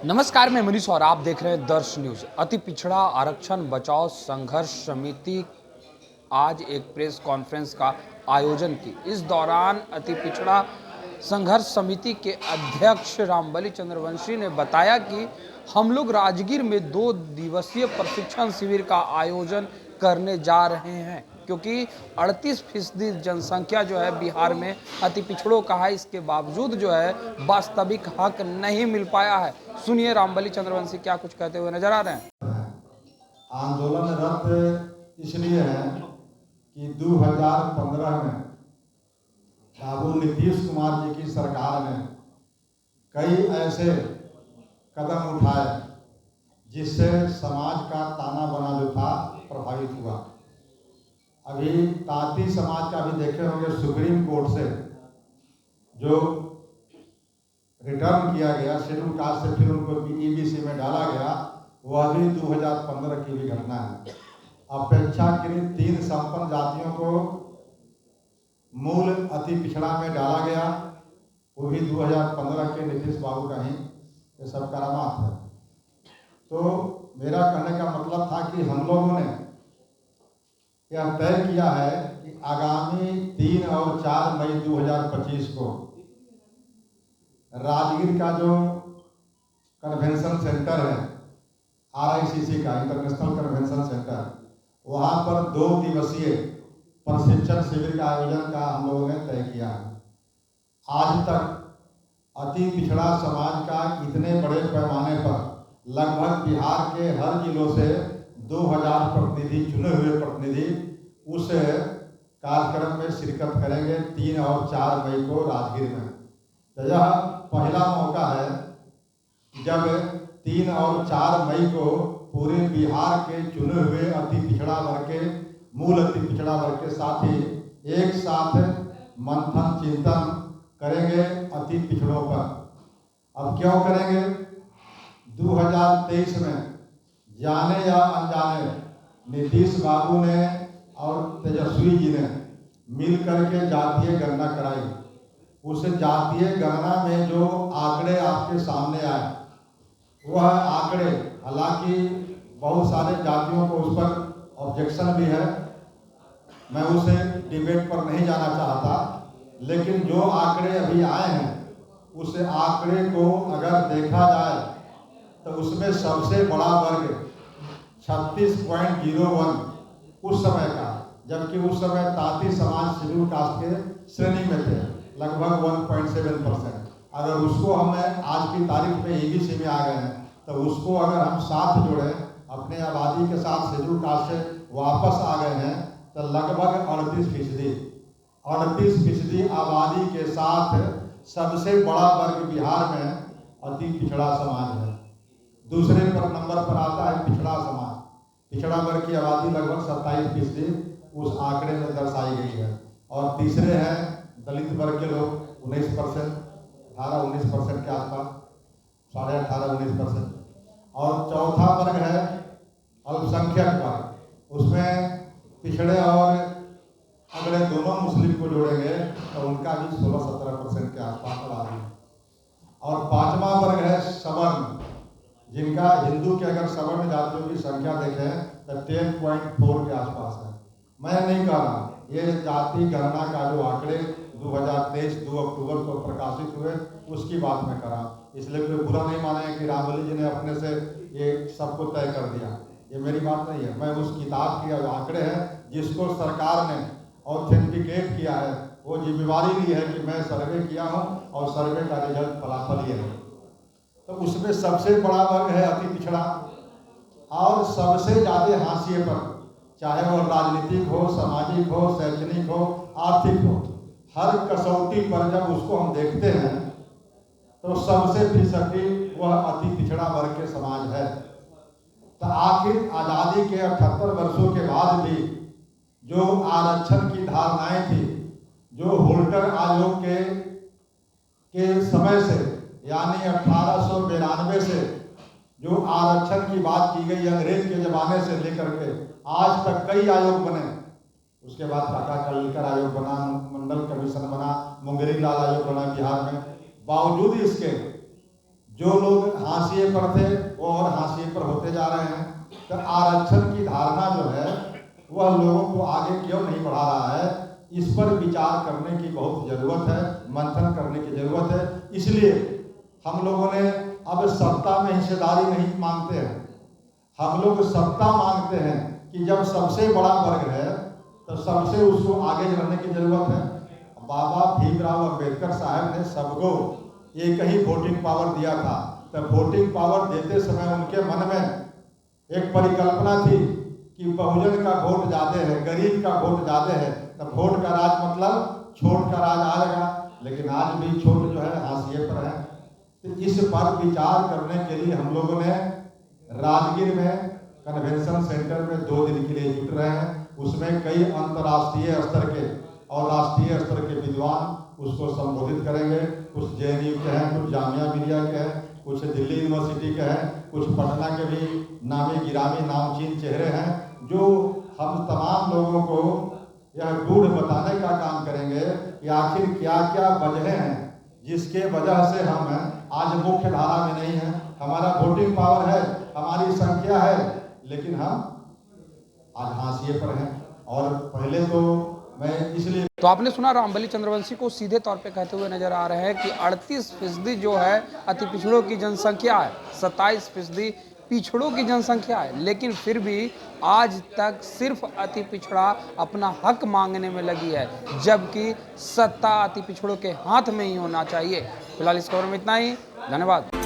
नमस्कार, मैं मनीष और आप देख रहे हैं दर्श न्यूज। अति पिछड़ा आरक्षण बचाओ संघर्ष समिति आज एक प्रेस कॉन्फ्रेंस का आयोजन की। इस दौरान अति पिछड़ा संघर्ष समिति के अध्यक्ष रामबली चंद्रवंशी ने बताया कि हम लोग राजगीर में 2 दिवसीय प्रशिक्षण शिविर का आयोजन करने जा रहे हैं, क्योंकि 38% जनसंख्या जो है बिहार में अति पिछड़ों का है। इसके बावजूद जो है वास्तविक हक नहीं मिल पाया है। सुनिए रामबली चंद्रवंशी क्या कुछ कहते हुए नजर आ रहे हैं। आंदोलन रद्द इसलिए है कि 2015 में बाबू नीतीश कुमार जी की सरकार ने कई ऐसे कदम उठाए जिससे समाज का ताना बाना जो था प्रभावित हुआ। अभी ताती समाज का भी देखे होंगे, सुप्रीम कोर्ट से जो रिटर्न किया गया शेड्यूल कास्ट से, फिर उनको ईबीसी में डाला गया, वह भी 2015 की भी घटना है। अपेक्षाकृत 3 संपन्न जातियों को मूल अति पिछड़ा में डाला गया, वो भी 2015 के नीतीश बाबू का ही ये सब करामात है। तो मेरा कहने का मतलब था कि हम लोगों ने यह तय किया है कि आगामी 3 और 4 मई 2025 को राजगीर का जो कन्वेंशन सेंटर है RICC का, इंटरनेशनल कन्वेंशन सेंटर, वहाँ पर 2 दिवसीय प्रशिक्षण शिविर का आयोजन का हम लोगों ने तय किया है। आज तक अति पिछड़ा समाज का इतने बड़े पैमाने पर लगभग बिहार के हर जिलों से 2000 प्रतिनिधि, चुने हुए प्रतिनिधि उस कार्यक्रम में शिरकत करेंगे 3 और 4 मई को राजगीर में। तो यह पहला मौका है जब 3 और 4 मई को पूरे बिहार के चुने हुए अति पिछड़ा वर्ग के, मूल अति पिछड़ा वर्ग के साथी एक साथ मंथन चिंतन करेंगे अति पिछड़ों पर। अब क्यों करेंगे? 2023 में जाने या अनजाने नीतीश बाबू ने और तेजस्वी जी ने मिल करके जातीय गणना कराई। उस जातीय गणना में जो आंकड़े आपके सामने आए, वह आंकड़े, हालांकि बहुत सारे जातियों को उस पर ऑब्जेक्शन भी है, मैं उसे डिबेट पर नहीं जाना चाहता, लेकिन जो आंकड़े अभी आए हैं उस आंकड़े को अगर देखा जाए तो उसमें सबसे बड़ा वर्ग 36.01 उस समय का, जबकि उस समय ताती समाज शेड्यूल कास्ट के श्रेणी में थे, लगभग 1.7%। अगर उसको हमें आज की तारीख में ईबीसी में आ गए हैं, तो उसको अगर हम साथ जोड़े, अपने आबादी के साथ शेड्यूल कास्ट से वापस आ गए हैं, तो लगभग 38% आबादी के साथ सबसे बड़ा वर्ग बिहार में अति पिछड़ा समाज है। दूसरे पर नंबर पर आता है पिछड़ा समाज। पिछड़ा वर्ग की आबादी लगभग 27% उस आंकड़े में दर्शाई गई है। और तीसरे हैं दलित वर्ग के लोग 19%, 18-19% के आसपास, 18.5-19%। और चौथा वर्ग है अल्पसंख्यक वर्ग। उसमें पिछड़े और अगले दोनों मुस्लिम को जोड़ेंगे तो उनका भी 16-17% के आसपास आबादी है। और 5वां वर्ग है सवर्ण, जिनका हिंदू के अगर सवर्ण जातियों की संख्या देखें तो 10.4 के आसपास है। मैं नहीं कह रहा, ये जाति गणना का जो आंकड़े 2023 2 अक्टूबर को प्रकाशित हुए उसकी बात मैं कर रहा हूँ, इसलिए कोई बुरा नहीं माने कि रामबली जी ने अपने से ये सबको तय कर दिया, ये मेरी बात नहीं है। मैं उस किताब के आंकड़े हैं जिसको सरकार ने ऑथेंटिकेट किया है, वो जिम्मेवारी ली है कि मैं सर्वे किया हूँ और सर्वे का रिजल्ट फलाफल ये है। तो उसमें सबसे बड़ा वर्ग है अति पिछड़ा, और सबसे ज़्यादा हाशिए पर, चाहे वो राजनीतिक हो, सामाजिक हो, शैक्षणिक हो, आर्थिक हो, हर कसौटी पर जब उसको हम देखते हैं तो सबसे फिसड्डी वह अति पिछड़ा वर्ग के समाज है। तो आखिर आज़ादी के 78 वर्षों के बाद भी जो आरक्षण की धारणाएं थी, जो होल्टर आयोग के समय से, यानी 1892 से जो आरक्षण की बात की गई अंग्रेज के ज़माने से लेकर के आज तक कई आयोग बने। उसके बाद टाटा कलिकर आयोग बना, मंडल कमीशन बना, मुंगेरी लाल आयोग बना बिहार में। बावजूद इसके जो लोग हाशिए पर थे वो और हाशिए पर होते जा रहे हैं। तो आरक्षण की धारणा जो है वह लोगों को आगे क्यों नहीं बढ़ा रहा है, इस पर विचार करने की बहुत ज़रूरत है, मंथन करने की ज़रूरत है। इसलिए हम लोगों ने अब सत्ता में हिस्सेदारी नहीं मांगते हैं, हम लोग सत्ता मांगते हैं कि जब सबसे बड़ा वर्ग है तो सबसे उसको आगे रहने की ज़रूरत है। बाबा भीमराव अंबेडकर साहब ने सबको एक ही वोटिंग पावर दिया था। तो वोटिंग पावर देते समय उनके मन में एक परिकल्पना थी कि बहुजन का वोट ज़्यादा है, गरीब का वोट ज़्यादा है, तो वोट का राज मतलब छोट का राज आएगा। लेकिन आज भी छोट जो है हाशिए पर है। तो इस पर विचार करने के लिए हम लोगों ने राजगीर में कन्वेंशन सेंटर में 2 दिन के लिए जुट रहे हैं। उसमें कई अंतर्राष्ट्रीय स्तर के और राष्ट्रीय स्तर के विद्वान उसको संबोधित करेंगे। कुछ JNU के हैं, कुछ जामिया मिलिया के हैं, कुछ दिल्ली यूनिवर्सिटी के हैं, कुछ पटना के भी नामी गिरामी नामचीन चेहरे हैं, जो हम तमाम लोगों को यह गूढ़ बताने का काम करेंगे कि आखिर क्या क्या वजह हैं जिसके वजह से हम आज मुख्य धारा में नहीं हैं। हमारा वोटिंग पावर है, हमारी संख्या है, लेकिन हम आज हाशिए पर हैं। और पहले तो मैं इसलिए तो आपने सुना रामबली चंद्रवंशी को सीधे तौर पे कहते हुए नजर आ रहे हैं कि 38% जो है अति पिछड़ों की जनसंख्या है, 27% पिछड़ों की जनसंख्या है, लेकिन फिर भी आज तक सिर्फ अति पिछड़ा अपना हक मांगने में लगी है, जबकि सत्ता अति पिछड़ों के हाथ में ही होना चाहिए। फिलहाल इस खबर में इतना ही, धन्यवाद।